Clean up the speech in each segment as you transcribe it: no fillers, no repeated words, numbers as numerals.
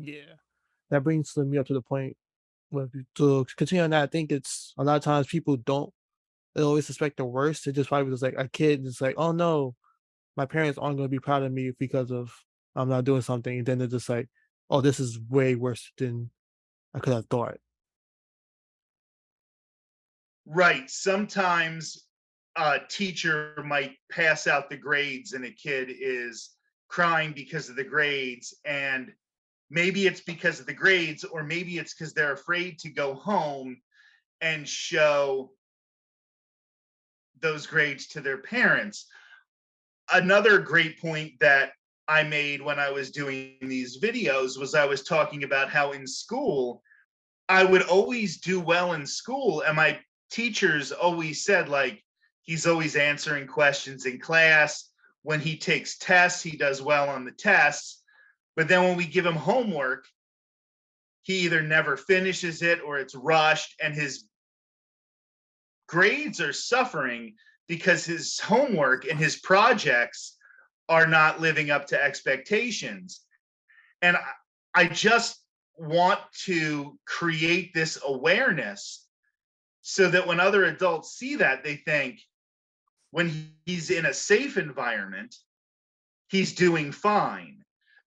Yeah. That brings me up to the point where to continue on that, I think it's a lot of times people don't they always suspect the worst. They just probably was like a kid is like, oh no, my parents aren't gonna be proud of me because of I'm not doing something. And then they're just like, oh, this is way worse than I could have thought. Right. Sometimes a teacher might pass out the grades and a kid is crying because of the grades. And maybe it's because of the grades, or maybe it's because they're afraid to go home and show those grades to their parents. Another great point that I made when I was doing these videos was I was talking about how in school, I would always do well in school. And my teachers always said, like, he's always answering questions in class. When he takes tests, he does well on the tests. But then when we give him homework, he either never finishes it or it's rushed, and his grades are suffering because his homework and his projects are not living up to expectations. And I just want to create this awareness so that when other adults see that, they think when he's in a safe environment, he's doing fine.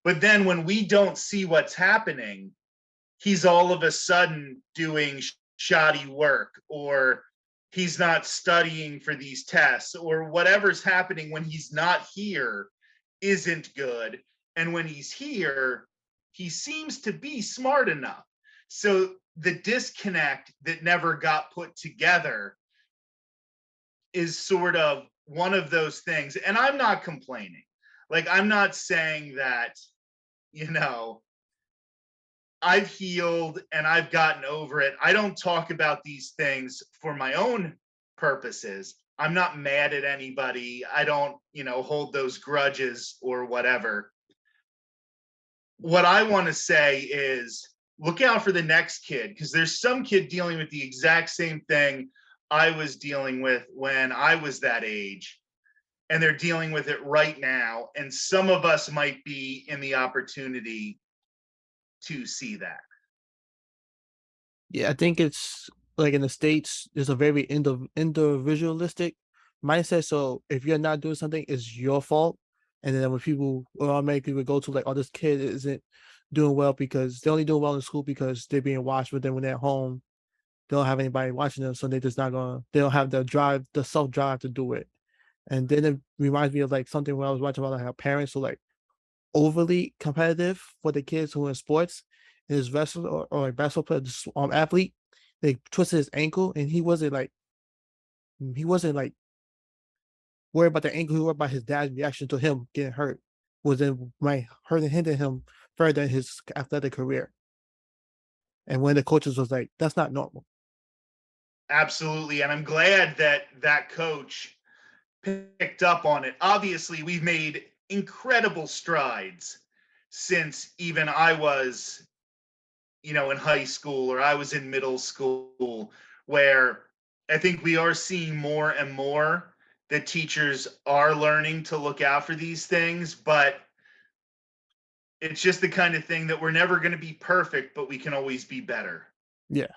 But then when we don't see what's happening, he's all of a sudden doing shoddy work, or he's not studying for these tests, or whatever's happening when he's not here isn't good. And when he's here, he seems to be smart enough. So the disconnect that never got put together is sort of one of those things. And I'm not complaining. Like, I'm not saying that, you know, I've healed and I've gotten over it. I don't talk about these things for my own purposes. I'm not mad at anybody. I don't, hold those grudges or whatever. What I want to say is look out for the next kid, because there's some kid dealing with the exact same thing I was dealing with when I was that age, and they're dealing with it right now. And some of us might be in the opportunity to see that. Yeah, I think it's like in the States, there's a very individualistic mindset. So if you're not doing something, it's your fault. And then when people automatically would go to like, oh, this kid isn't doing well because they're only doing well in school because they're being watched, but then when they're at home, they don't have anybody watching them, so they don't have the drive, the self drive to do it. And then it reminds me of like something when I was watching about like how parents were like overly competitive for the kids who are in sports. And his wrestler or like basketball player, athlete, they twisted his ankle, and he wasn't like worried about the ankle. He worried about his dad's reaction to him getting hurt. Was then might hurt and hinder him further in his athletic career. And when the coaches was like, "That's not normal." Absolutely. And I'm glad that that coach picked up on it. Obviously, we've made incredible strides since even I was, in high school, or I was in middle school, where I think we are seeing more and more that teachers are learning to look out for these things. But it's just the kind of thing that we're never going to be perfect, but we can always be better. Yeah.